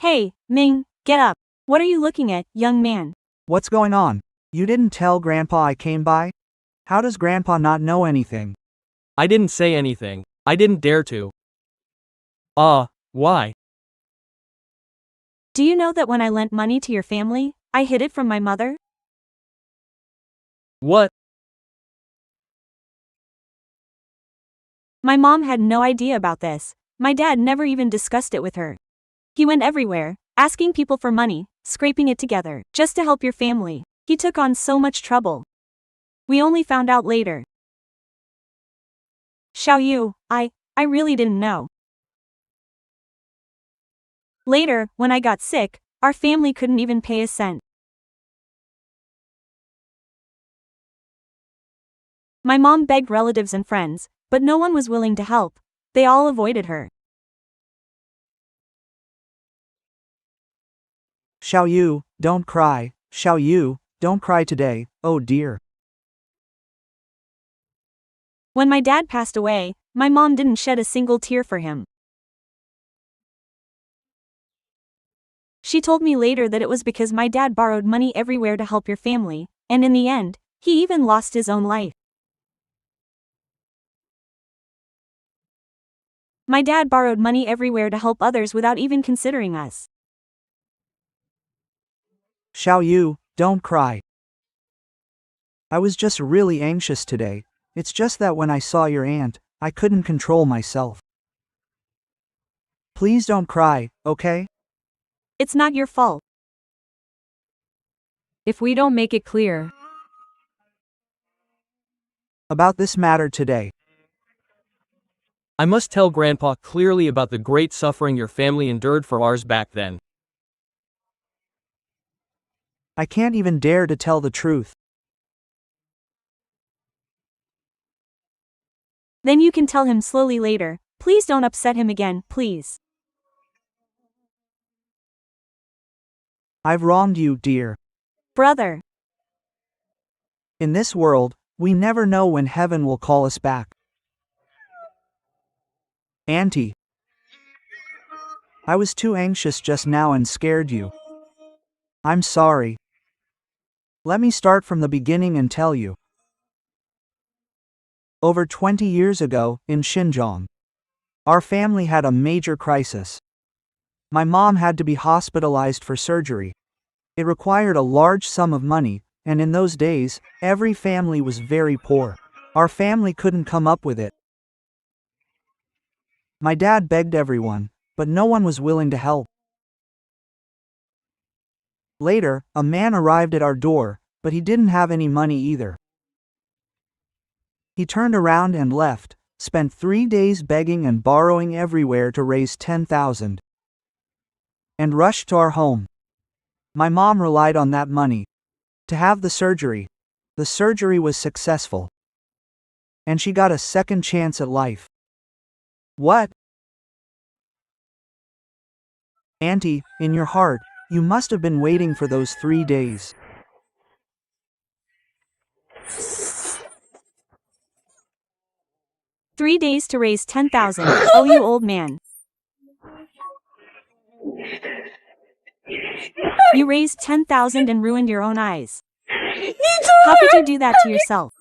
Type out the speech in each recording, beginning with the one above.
Hey, Ming, get up. What are you looking at, young man? What's going on? You didn't tell Grandpa I came by? How does Grandpa not know anything? I didn't say anything. I didn't dare to. Why? Do you know that when I lent money to your family, I hid it from my mother? What? My mom had no idea about this. My dad never even discussed it with her. He went everywhere, asking people for money, scraping it together, just to help your family. He took on so much trouble. We only found out later. Xiao Yu, I really didn't know. Later, when I got sick, our family couldn't even pay a cent. My mom begged relatives and friends, but no one was willing to help. They all avoided her. Xiao Yu, don't cry. Xiao Yu, don't cry today, oh dear. When my dad passed away, my mom didn't shed a single tear for him. She told me later that it was because my dad borrowed money everywhere to help your family, and in the end, he even lost his own life. My dad borrowed money everywhere to help others without even considering us. Xiao Yu, don't cry. I was just really anxious today. It's just that when I saw your aunt, I couldn't control myself. Please don't cry, okay? It's not your fault. If we don't make it clear About this matter today. I must tell Grandpa clearly about the great suffering your family endured for ours back then. I can't even dare to tell the truth. Then you can tell him slowly later. Please don't upset him again, please. I've wronged you, dear. Brother. In this world, we never know when heaven will call us back. Auntie. I was too anxious just now and scared you. I'm sorry. Let me start from the beginning and tell you. Over 20 years ago, in Xinjiang, our family had a major crisis. My mom had to be hospitalized for surgery. It required a large sum of money, and in those days, every family was very poor. Our family couldn't come up with it. My dad begged everyone, but no one was willing to help. Later, a man arrived at our door, but he didn't have any money either. He turned around and left, spent 3 days begging and borrowing everywhere to raise 10,000, and rushed to our home. My mom relied on that money to have the surgery. The surgery was successful, and she got a second chance at life. What? Auntie, in your heart, you must have been waiting for those 3 days. "3 days to raise 10,000, oh you old man. You raised 10,000 and ruined your own eyes. How could you do that to yourself?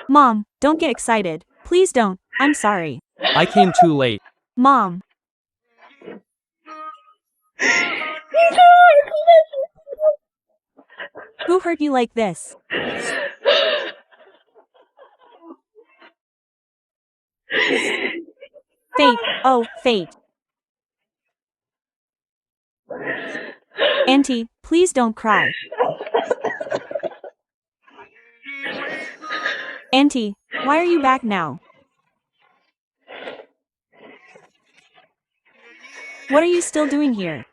Mom, don't get excited. Please don't, I'm sorry. I came too late. Mom. Who hurt you like this? Fate, oh, fate. Auntie, please don't cry. Auntie, why are you back now? What are you still doing here?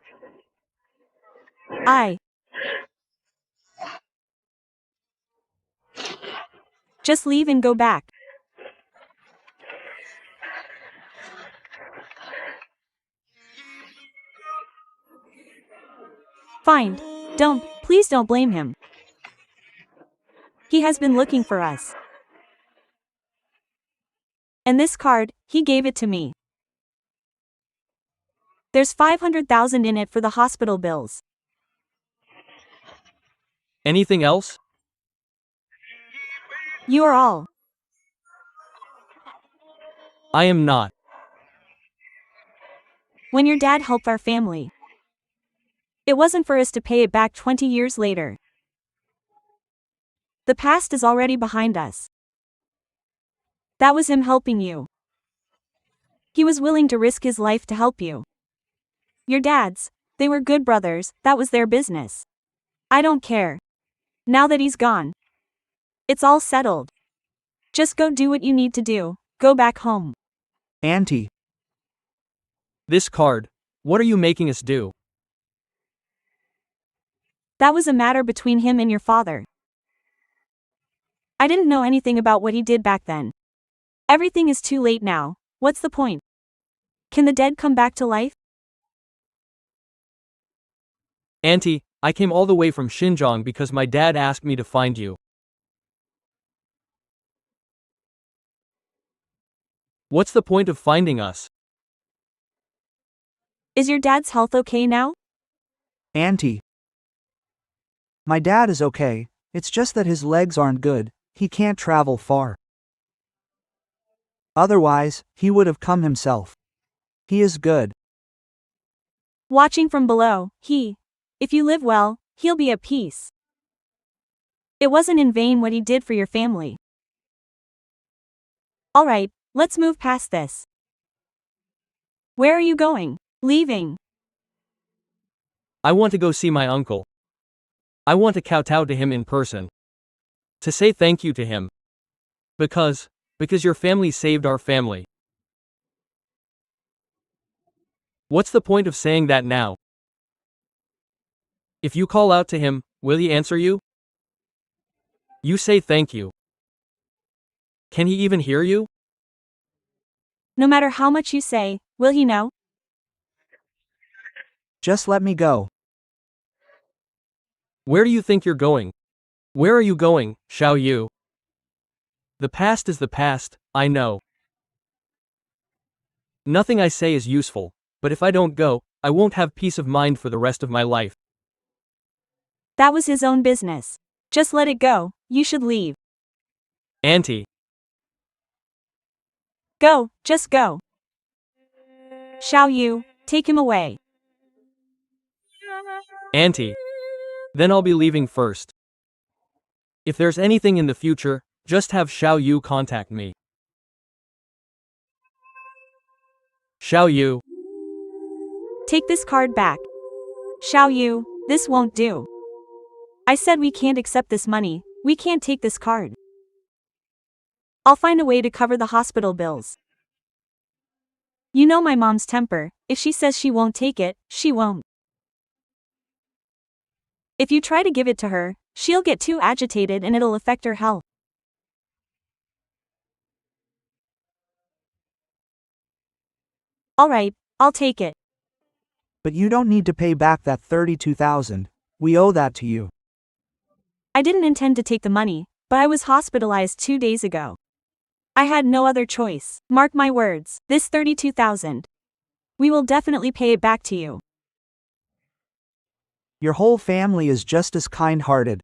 Just leave and go back. Fine. Please don't blame him. He has been looking for us. And this card, he gave it to me. There's 500,000 in it for the hospital bills. Anything else? You are all. I am not. When your dad helped our family. It wasn't for us to pay it back 20 years later. The past is already behind us. That was him helping you. He was willing to risk his life to help you. Your dads, they were good brothers, that was their business. I don't care. Now that he's gone. It's all settled. Just go do what you need to do, go back home. Auntie, This card. What are you making us do? That was a matter between him and your father. I didn't know anything about what he did back then. Everything is too late now, what's the point? Can the dead come back to life? Auntie, I came all the way from Xinjiang because my dad asked me to find you. What's the point of finding us? Is your dad's health okay now? Auntie. My dad is okay, it's just that his legs aren't good, he can't travel far. Otherwise, he would have come himself. He is good. Watching from below, if you live well, he'll be at peace. It wasn't in vain what he did for your family. Alright, let's move past this. Where are you going? Leaving. I want to go see my uncle. I want to kowtow to him in person. To say thank you to him. Because your family saved our family. What's the point of saying that now? If you call out to him, will he answer you? You say thank you. Can he even hear you? No matter how much you say, will he know? Just let me go. Where do you think you're going? Where are you going, Xiao Yu? The past is the past, I know. Nothing I say is useful, but if I don't go, I won't have peace of mind for the rest of my life. That was his own business. Just let it go, you should leave. Auntie. Go, just go. Xiao Yu, take him away. Auntie. Then I'll be leaving first. If there's anything in the future, just have Xiao Yu contact me. Xiao Yu. Take this card back. Xiao Yu, this won't do. I said we can't accept this money, we can't take this card. I'll find a way to cover the hospital bills. You know my mom's temper, if she says she won't take it, she won't. If you try to give it to her, she'll get too agitated and it'll affect her health. Alright, I'll take it. But you don't need to pay back that 32,000. We owe that to you. I didn't intend to take the money, but I was hospitalized 2 days ago. I had no other choice. Mark my words, this 32,000. We will definitely pay it back to you. Your whole family is just as kind-hearted.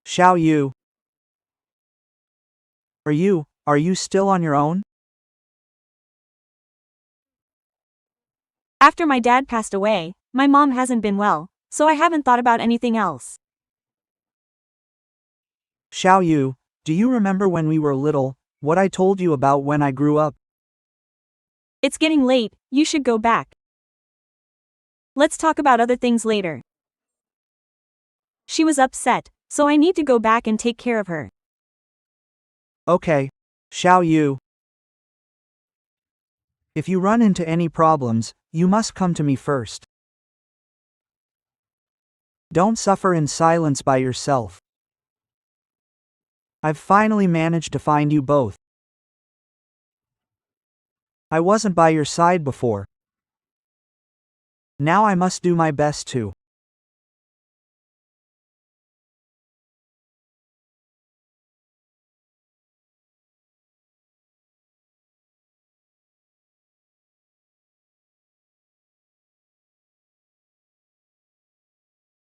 Xiao Yu. Are you still on your own? After my dad passed away, my mom hasn't been well, so I haven't thought about anything else. Xiao Yu, do you remember when we were little, what I told you about when I grew up? It's getting late, you should go back. Let's talk about other things later. She was upset, so I need to go back and take care of her. Okay, Xiao Yu. If you run into any problems, you must come to me first. Don't suffer in silence by yourself. I've finally managed to find you both. I wasn't by your side before. Now I must do my best to